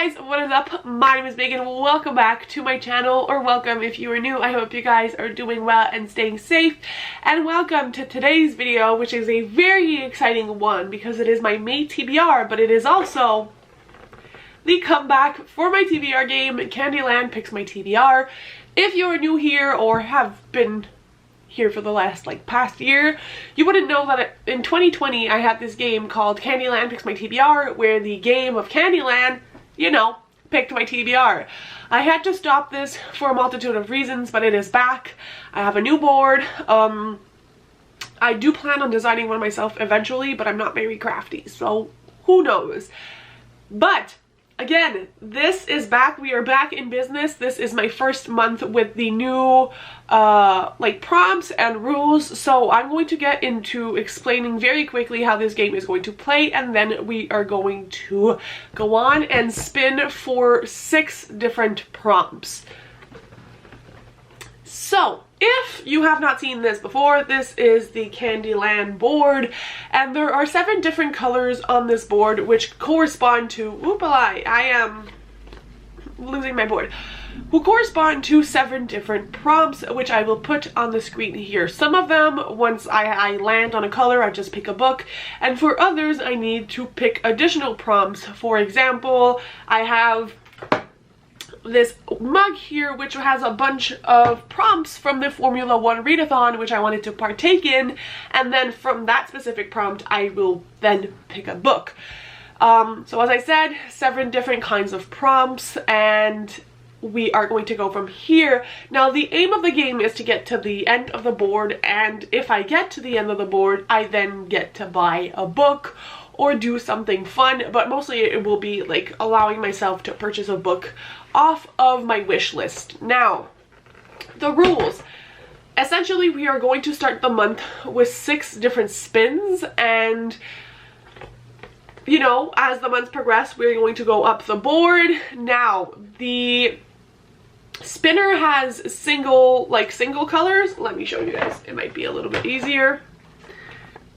guys, what is up? My name is Megan. Welcome back to my channel, or welcome if you are new. I hope you guys are doing well and staying safe. And welcome to today's video, which is a very exciting one because it is my May TBR, but it is also the comeback for my TBR game, Candyland Picks My TBR. If you are new here or have been here for the last past year, you wouldn't know that in 2020 I had this game called Candyland Picks My TBR, where the game of Candyland, you know, picked my TBR. I had to stop this for a multitude of reasons, but it is back. I have a new board. I do plan on designing one myself eventually, but I'm not very crafty, so who knows. But again, this is back. We are back in business. This is my first month with the new prompts and rules, so I'm going to get into explaining very quickly how this game is going to play, and then we are going to go on and spin for 6 different prompts. So if you have not seen this before, this is the Candyland board, and there are 7 different colors on this board which correspond to, I am losing my board, who correspond to 7 different prompts, which I will put on the screen here. Some of them, once I land on a color, I just pick a book, and for others I need to pick additional prompts. For example, I have this mug here which has a bunch of prompts from the Formula 1 readathon which I wanted to partake in, and then from that specific prompt I will then pick a book. So as I said, 7 different kinds of prompts, and we are going to go from here. Now the aim of the game is to get to the end of the board, and if I get to the end of the board I then get to buy a book or do something fun, but mostly it will be like allowing myself to purchase a book off of my wish list. Now, the rules. Essentially, we are going to start the month with 6 different spins, and you know, as the months progress, we're going to go up the board. Now, the spinner has single colors. Let me show you guys. It might be a little bit easier.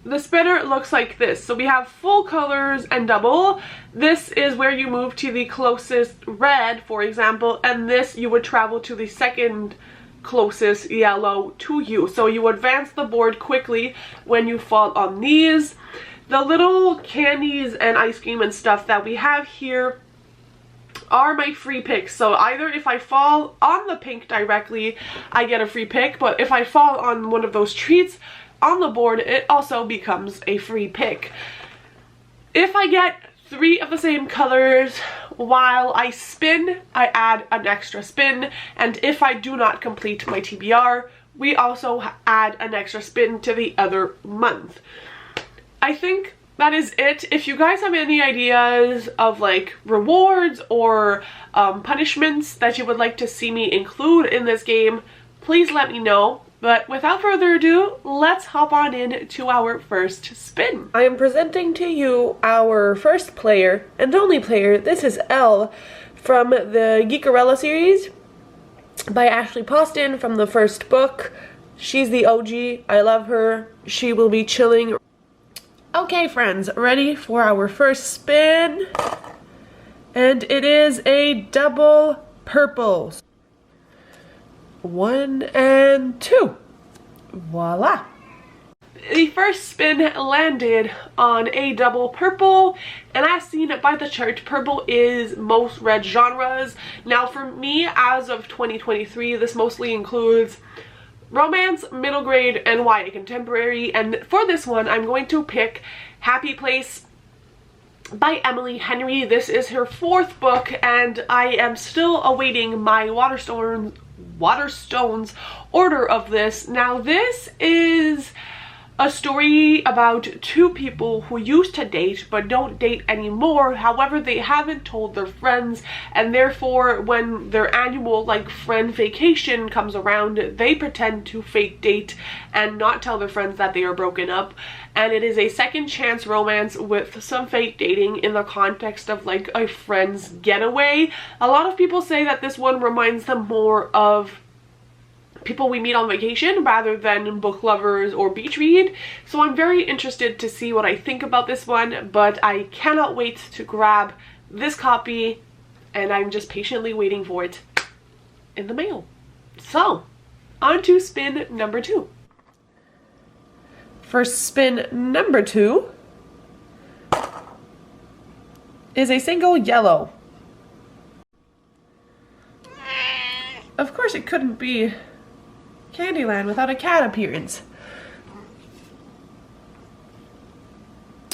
The spinner looks like this. So we have full colors and double. This is where you move to the closest red, for example, and this you would travel to the second closest yellow to you. So you advance the board quickly when you fall on these. The little candies and ice cream and stuff that we have here are my free picks. So either if I fall on the pink directly, I get a free pick, but if I fall on one of those treats on the board, it also becomes a free pick. If I get 3 of the same colors while I spin, I add an extra spin, and if I do not complete my TBR, we also add an extra spin to the other month. I think that is it. If you guys have any ideas of rewards or punishments that you would like to see me include in this game, please let me know. But without further ado, let's hop on in to our first spin. I am presenting to you our first player and only player. This is Elle from the Geekarella series by Ashley Poston from the first book. She's the OG. I love her. She will be chilling. Okay, friends, ready for our first spin? And it is a double purple. 1 and 2. Voila. The first spin landed on a double purple, and as seen by the chart, purple is most read genres. Now for me, as of 2023, this mostly includes romance, middle grade, and YA contemporary, and for this one I'm going to pick Happy Place by Emily Henry. This is her 4th book, and I am still awaiting my Waterstones order of this. Now this is a story about 2 people who used to date but don't date anymore. However, they haven't told their friends, and therefore when their annual friend vacation comes around, they pretend to fake date and not tell their friends that they are broken up. And it is a second chance romance with some fake dating in the context of a friend's getaway. A lot of people say that this one reminds them more of people we meet on vacation rather than book lovers or beach read. So I'm very interested to see what I think about this one, but I cannot wait to grab this copy and I'm just patiently waiting for it in the mail. So, on to spin number 2. For spin number 2 is a single yellow. Of course it couldn't be Candyland without a cat appearance.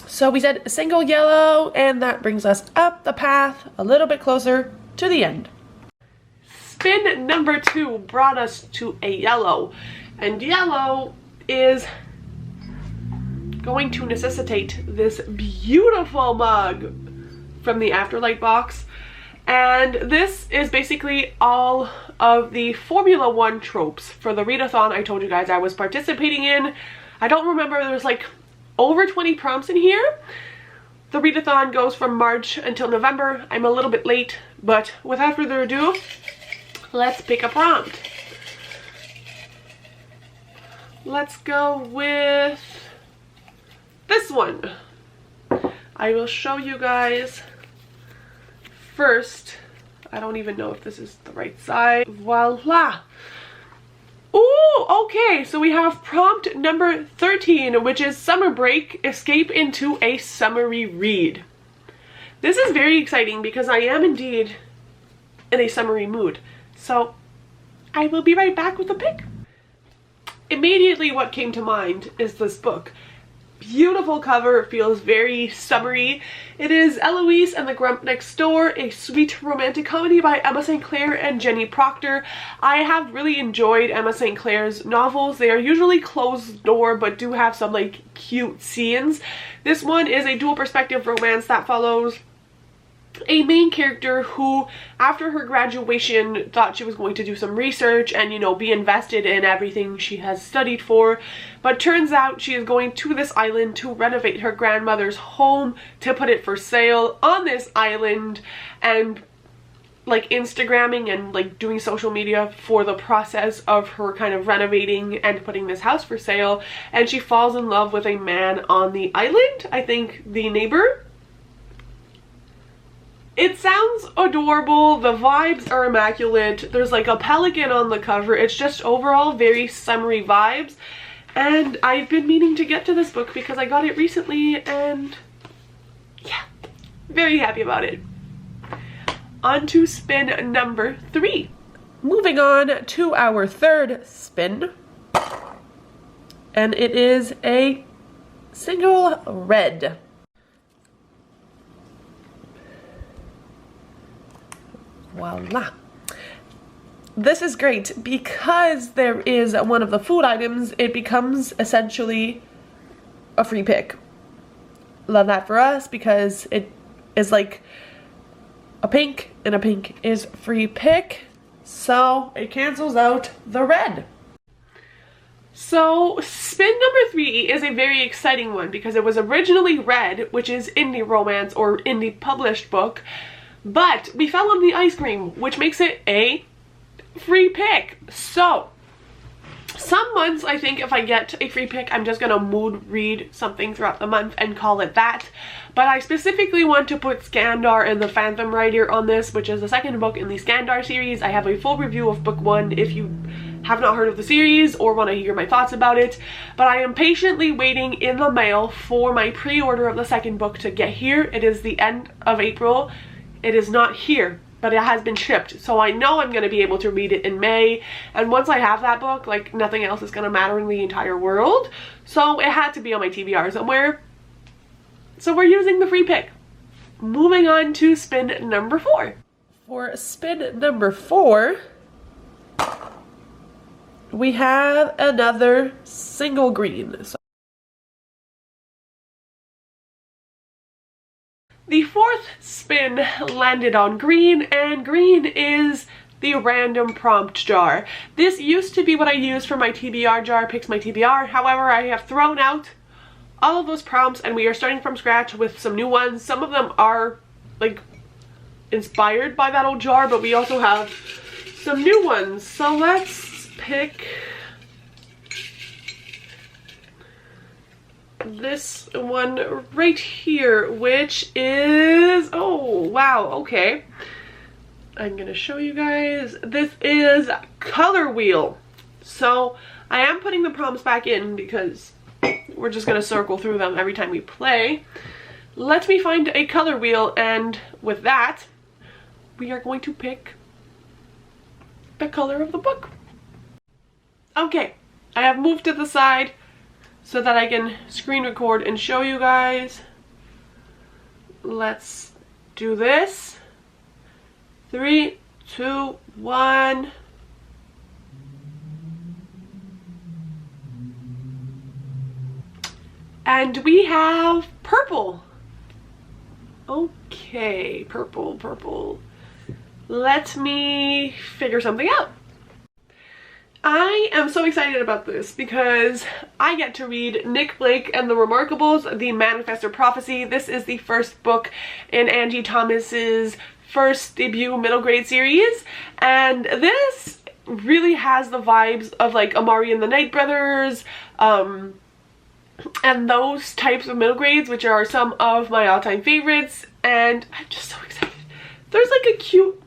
So we said a single yellow, and that brings us up the path a little bit closer to the end. Spin number 2 brought us to a yellow, and yellow is going to necessitate this beautiful mug from the Afterlight box. And this is basically all of the Formula 1 tropes for the readathon I told you guys I was participating in. I don't remember, there's like over 20 prompts in here. The readathon goes from March until November. I'm a little bit late, but without further ado, let's pick a prompt. Let's go with this one. I will show you guys first. I don't even know if this is the right side. Voila. Ooh, okay, so we have prompt number 13, which is summer break, escape into a summery read. This is very exciting because I am indeed in a summery mood. So I will be right back with the pick. Immediately what came to mind is this book. Beautiful cover, feels very summery. It is Eloise and the Grump Next Door, a sweet romantic comedy by Emma St. Clair and Jenny Proctor. I have really enjoyed Emma St. Clair's novels. They are usually closed door but do have some like cute scenes. This one is a dual perspective romance that follows a main character who, after her graduation, thought she was going to do some research and, you know, be invested in everything she has studied for, but turns out she is going to this island to renovate her grandmother's home, to put it for sale on this island, and like Instagramming and like doing social media for the process of her kind of renovating and putting this house for sale, and she falls in love with a man on the island, I think the neighbor. It sounds adorable, the vibes are immaculate, there's like a pelican on the cover, it's just overall very summery vibes, and I've been meaning to get to this book because I got it recently, and yeah, very happy about it. On to spin number 3. Moving on to our third spin, and it is a single red. Voila. This is great because there is one of the food items. It becomes essentially a free pick. Love that for us because it is like a pink, and a pink is free pick, so it cancels out the red. So spin number 3 is a very exciting one because it was originally red, which is indie romance or indie published book, but we fell on the ice cream, which makes it a free pick. So some months I think if I get a free pick, I'm just gonna mood read something throughout the month and call it that. But I specifically want to put Skandar and the Phantom Rider on this, which is the second book in the Skandar series. I have a full review of book 1 if you have not heard of the series or want to hear my thoughts about it. But I am patiently waiting in the mail for my pre-order of the second book to get here. It is the end of April. It is not here, but it has been shipped, so I know I'm going to be able to read it in May, and once I have that book, like, nothing else is going to matter in the entire world, so it had to be on my TBR somewhere, so we're using the free pick. Moving on to spin number 4. For spin number 4, we have another single green. The fourth spin landed on green, and green is the random prompt jar. This used to be what I used for my TBR jar, Picks My TBR. However, I have thrown out all of those prompts and we are starting from scratch with some new ones. Some of them are like inspired by that old jar, but we also have some new ones. So let's pick this one right here, which is, oh wow, okay, I'm gonna show you guys. This is Color Wheel. So I am putting the prompts back in because we're just gonna circle through them every time we play. Let me find a color wheel, and with that, we are going to pick the color of the book. Okay, I have moved to the side so that I can screen record and show you guys. Let's do this. 3, 2, 1. And we have purple. Okay, purple. Let me figure something out. I am so excited about this because I get to read Nick Blake and the Remarkables, The Manifestor Prophecy. This is the first book in Angie Thomas's first debut middle grade series, and this really has the vibes of like Amari and the Night Brothers, and those types of middle grades, which are some of my all-time favorites, and I'm just so excited. There's like a cute,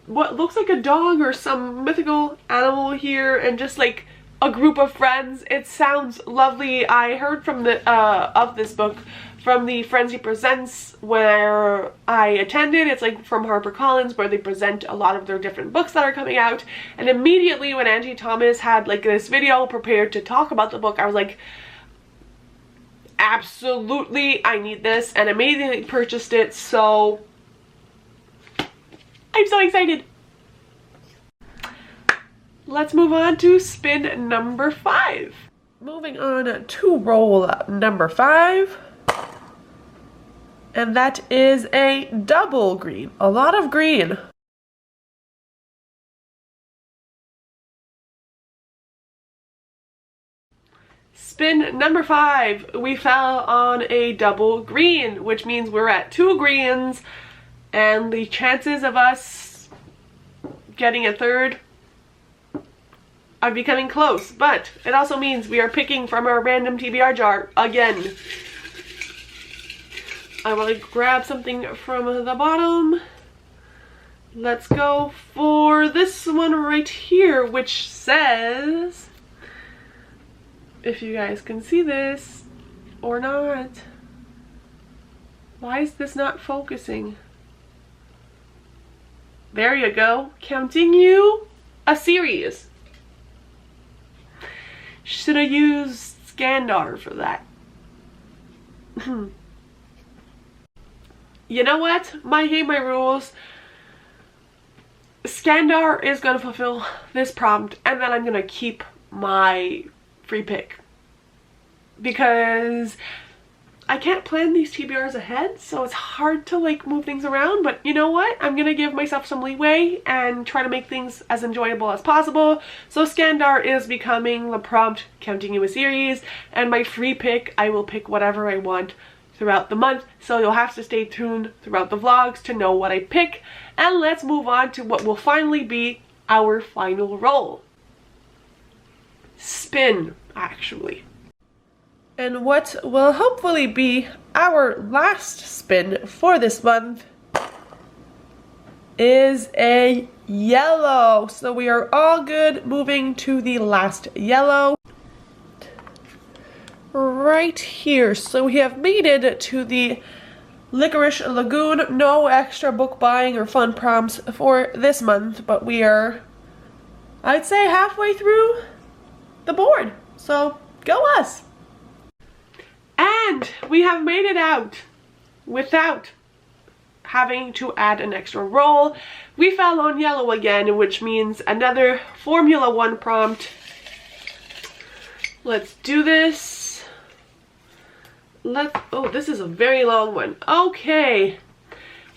what looks like a dog or some mythical animal here, and just like a group of friends. It sounds lovely. I heard from the of this book from the Frenzy Presents where I attended. It's like from HarperCollins, where they present a lot of their different books that are coming out, and immediately when Angie Thomas had like this video prepared to talk about the book, I was like, absolutely, I need this, and immediately purchased it. So I'm so excited. Let's move on to spin number 5. Moving on to roll number 5. And that is a double green. A lot of green. Spin number 5. We fell on a double green, which means we're at 2 greens, and the chances of us getting a third are becoming close, but it also means we are picking from our random TBR jar again. I want to grab something from the bottom. Let's go for this one right here, which says, if you guys can see this or not, why is this not focusing? There you go. Counting you a series. Should have used Scandar for that. You know what? My rules. Scandar is going to fulfill this prompt, and then I'm going to keep my free pick. Because I can't plan these TBRs ahead, so it's hard to like move things around, but you know what? I'm gonna give myself some leeway and try to make things as enjoyable as possible. So Scandar is becoming the prompt, counting you a series, and my free pick, I will pick whatever I want throughout the month, so you'll have to stay tuned throughout the vlogs to know what I pick. And let's move on to what will finally be our final roll. Spin, actually. And what will hopefully be our last spin for this month is a yellow. So we are all good, moving to the last yellow right here. So we have made it to the Licorice Lagoon. No extra book buying or fun prompts for this month, but we are, I'd say, halfway through the board. So go us! And we have made it out without having to add an extra roll. We fell on yellow again, which means another Formula 1 prompt. Let's do this. Oh, this is a very long one. Okay.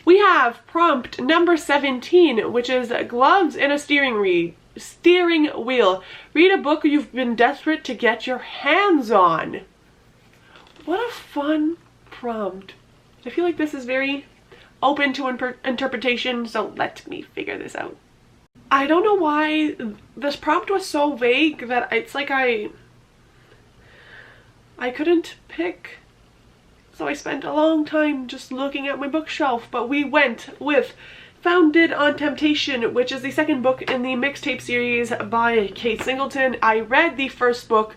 We have prompt number 17, which is gloves in a steering wheel. Read a book you've been desperate to get your hands on. What a fun prompt. I feel like this is very open to interpretation, so let me figure this out. I don't know why this prompt was so vague that it's like I couldn't pick. So I spent a long time just looking at my bookshelf, but we went with Founded on Temptation, which is the second book in the mixtape series by Kate Singleton. I read the first book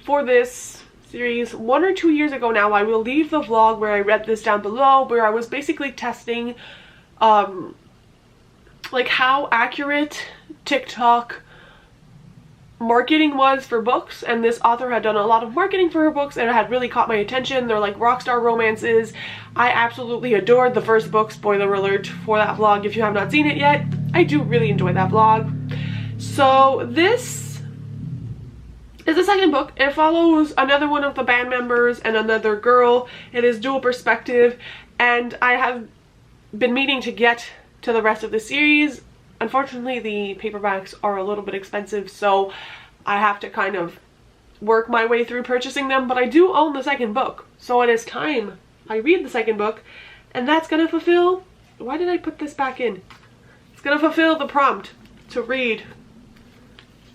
for this series 1 or 2 years ago now. I will leave the vlog where I read this down below, where I was basically testing like how accurate TikTok marketing was for books, and this author had done a lot of marketing for her books and it had really caught my attention. They're like rockstar romances. I absolutely adored the first book, spoiler alert for that vlog if you have not seen it yet. I do really enjoy that vlog. So this is the second book. It follows another one of the band members and another girl. It is dual perspective, and I have been meaning to get to the rest of the series. Unfortunately, the paperbacks are a little bit expensive, so I have to kind of work my way through purchasing them, but I do own the second book, so it is time I read the second book, and that's gonna fulfill, why did I put this back in? It's gonna fulfill the prompt to read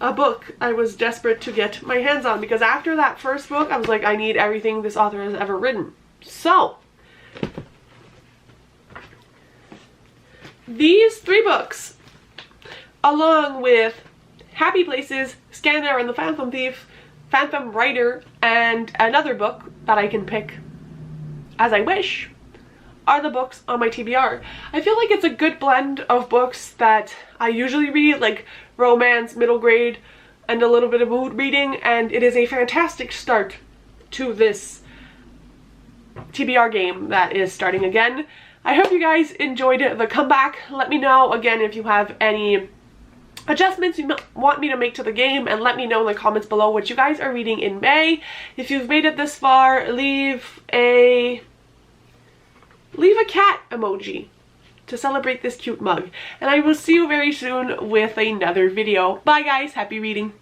a book I was desperate to get my hands on, because after that first book, I was like, I need everything this author has ever written. So, these 3 books, along with Happy Places, Scanner and the Phantom Thief, Phantom Writer, and another book that I can pick as I wish, are the books on my TBR. I feel like it's a good blend of books that I usually read, like romance, middle grade, and a little bit of mood reading, and it is a fantastic start to this TBR game that is starting again. I hope you guys enjoyed the comeback. Let me know again if you have any adjustments you want me to make to the game, and let me know in the comments below what you guys are reading in May. If you've made it this far, leave a cat emoji to celebrate this cute mug, and I will see you very soon with another video. Bye guys, happy reading.